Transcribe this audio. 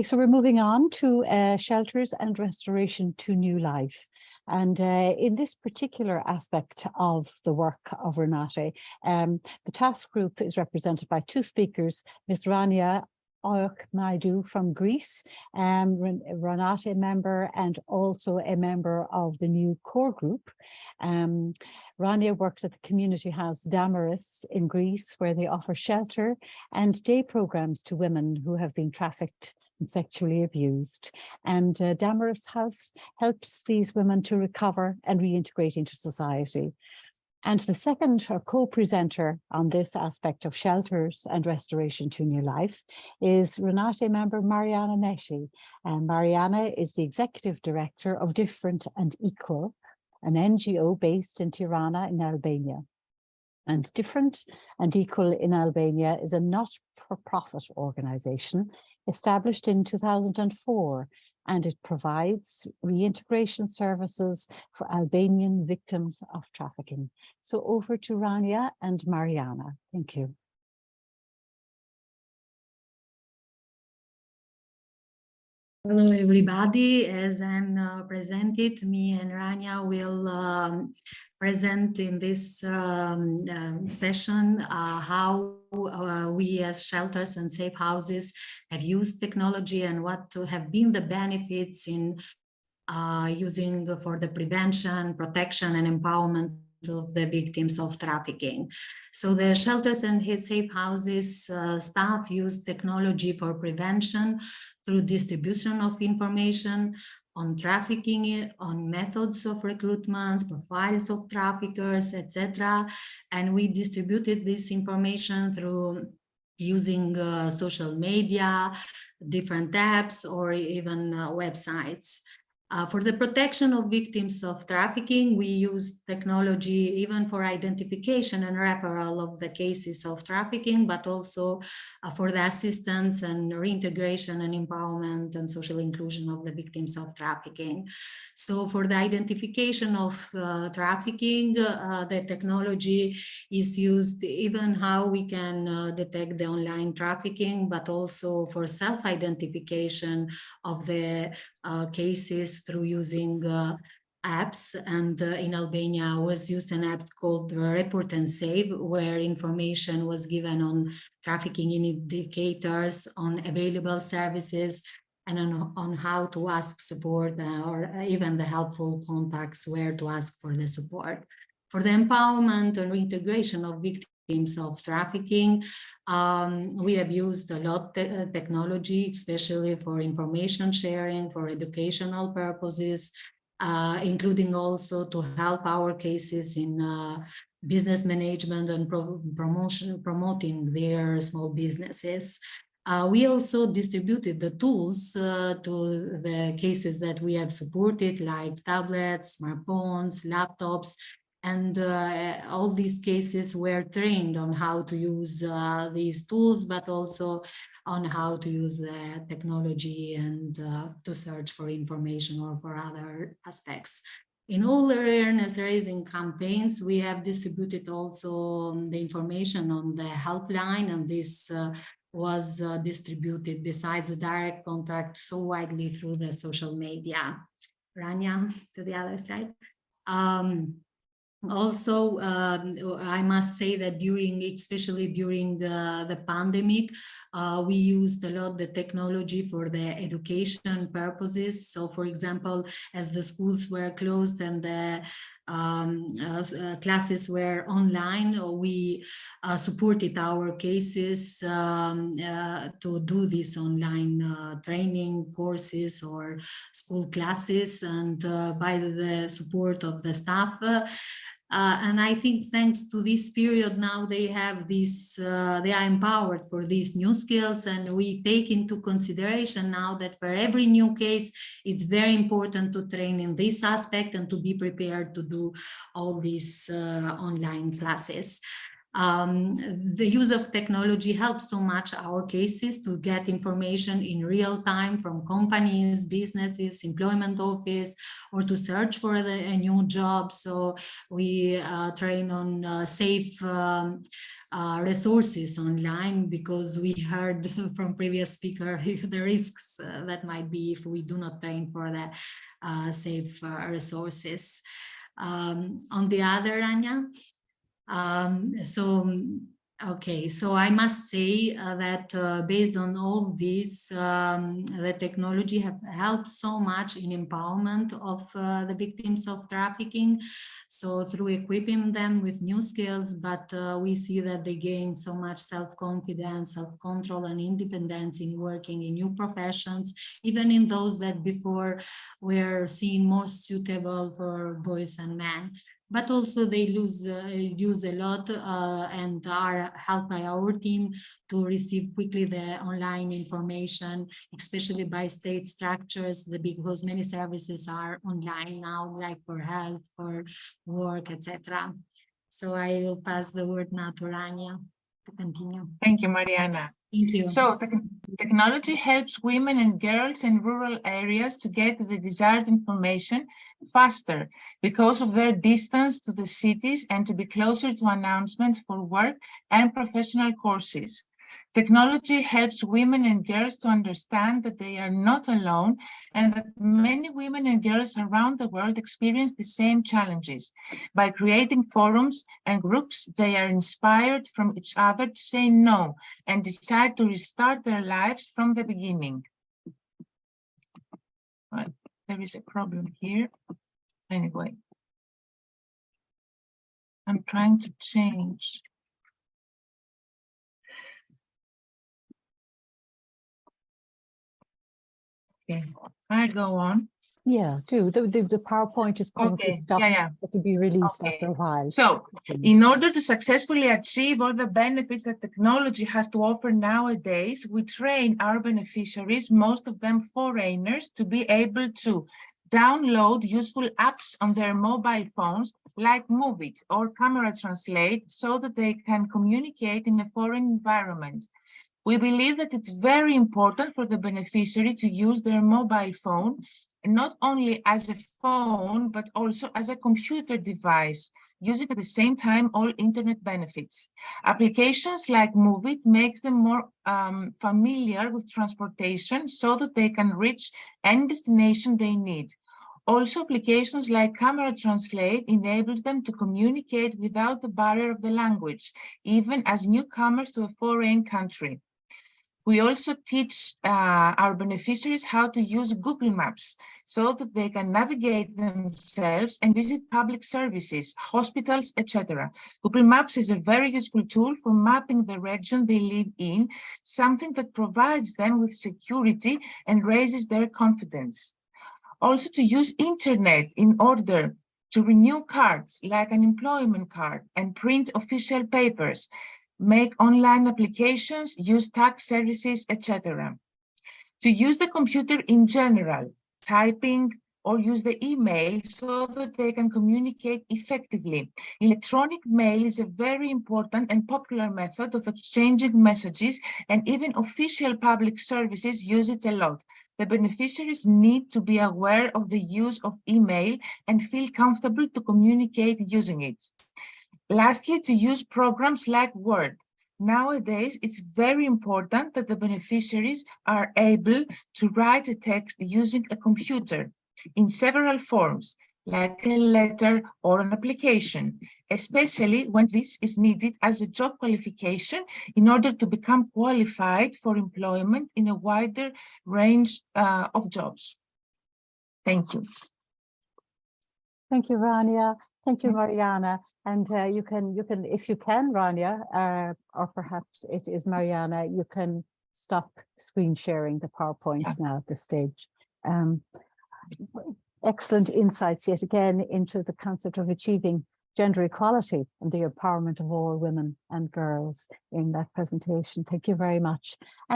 So we're moving on to shelters and restoration to new life. And in this particular aspect of the work of Renate, the task group is represented by two speakers, Ms. Rania Maidu from Greece, Renate member and also a member of the new core group. Rania works at the community house Damaris in Greece, where they offer shelter and day programs to women who have been trafficked and sexually abused. And Damaris House helps these women to recover and reintegrate into society. And the second co-presenter on this aspect of shelters and restoration to new life is Renate member Mariana Neshi. And Mariana is the executive director of Different and Equal, an NGO based in Tirana in Albania. And Different and Equal in Albania is a not-for-profit organization established in 2004, and it provides reintegration services for Albanian victims of trafficking. So over to Rania and Mariana. Thank you. Hello, everybody. As Anne presented, me and Rania will present in this session how we as shelters and safe houses have used technology and what have been the benefits in using for the prevention, protection, and empowerment of the victims of trafficking. So the shelters and safe houses staff use technology for prevention through distribution of information on trafficking, on methods of recruitment, profiles of traffickers, etc. And we distributed this information through using social media, different apps, or even websites. For the protection of victims of trafficking, we use technology even for identification and referral of the cases of trafficking, but also for the assistance and reintegration and empowerment and social inclusion of the victims of trafficking. So for the identification of trafficking, the technology is used even how we can detect the online trafficking, but also for self-identification of the cases through using apps. And in Albania was used an app called Report and Save, where information was given on trafficking indicators, on available services, and on how to ask support, or even the helpful contacts where to ask for the support. For the empowerment and reintegration of victims of trafficking, we have used a lot of technology, especially for information sharing, for educational purposes, including also to help our cases in business management and promoting their small businesses. We also distributed the tools to the cases that we have supported, like tablets, smartphones, laptops, and all these cases were trained on how to use these tools, but also on how to use the technology and to search for information or for other aspects. In all awareness raising campaigns, we have distributed also the information on the helpline, and this was distributed besides the direct contact so widely through the social media. Rania, to the other slide. Also, I must say that especially during the pandemic, we used a lot the technology for the education purposes. So, for example, as the schools were closed and the classes were online, we supported our cases to do these online training courses or school classes, and by the support of the staff. And I think thanks to this period now they have this, they are empowered for these new skills, and we take into consideration now that for every new case, it's very important to train in this aspect and to be prepared to do all these online classes. The use of technology helps so much our cases to get information in real time from companies, businesses, employment office, or to search for a new job. So we train on safe resources online, because we heard from previous speaker the risks that might be if we do not train for the safe resources. On the other, Anya, okay, so I must say that based on all this, the technology have helped so much in empowerment of the victims of trafficking. So through equipping them with new skills, but we see that they gain so much self-confidence, self-control, and independence in working in new professions, even in those that before were seen more suitable for boys and men. But also they use a lot and are helped by our team to receive quickly the online information, especially by state structures, because many services are online now, like for health, for work, etc. So I will pass the word now to Rania to continue. Thank you, Mariana. Thank you. So technology helps women and girls in rural areas to get the desired information faster because of their distance to the cities and to be closer to announcements for work and professional courses. Technology helps women and girls to understand that they are not alone and that many women and girls around the world experience the same challenges. By creating forums and groups, they are inspired from each other to say no and decide to restart their lives from the beginning. Well, there is a problem here. Anyway, I'm trying to change. Okay, I go on. Yeah, do. The PowerPoint is probably stopped. Yeah. It will be released after a while. So, in order to successfully achieve all the benefits that technology has to offer nowadays, we train our beneficiaries, most of them foreigners, to be able to download useful apps on their mobile phones, like Move It or Camera Translate, so that they can communicate in a foreign environment. We believe that it's very important for the beneficiary to use their mobile phone, not only as a phone, but also as a computer device, using at the same time all internet benefits. Applications like Move It makes them more familiar with transportation so that they can reach any destination they need. Also, applications like Camera Translate enables them to communicate without the barrier of the language, even as newcomers to a foreign country. We also teach our beneficiaries how to use Google Maps so that they can navigate themselves and visit public services, hospitals, etc. Google Maps is a very useful tool for mapping the region they live in, something that provides them with security and raises their confidence. Also, to use internet in order to renew cards like an employment card and print official papers, make online applications, use tax services, etc. To use the computer in general, typing or use the email so that they can communicate effectively. Electronic mail is a very important and popular method of exchanging messages, and even official public services use it a lot. The beneficiaries need to be aware of the use of email and feel comfortable to communicate using it. Lastly, to use programs like Word. Nowadays, it's very important that the beneficiaries are able to write a text using a computer in several forms, like a letter or an application, especially when this is needed as a job qualification in order to become qualified for employment in a wider range of jobs. Thank you. Thank you, Rania. Thank you, Mariana. And you can, if you can, Rania, or perhaps it is Mariana, you can stop screen sharing the PowerPoint now at this stage. Excellent insights yet again into the concept of achieving gender equality and the empowerment of all women and girls in that presentation. Thank you very much.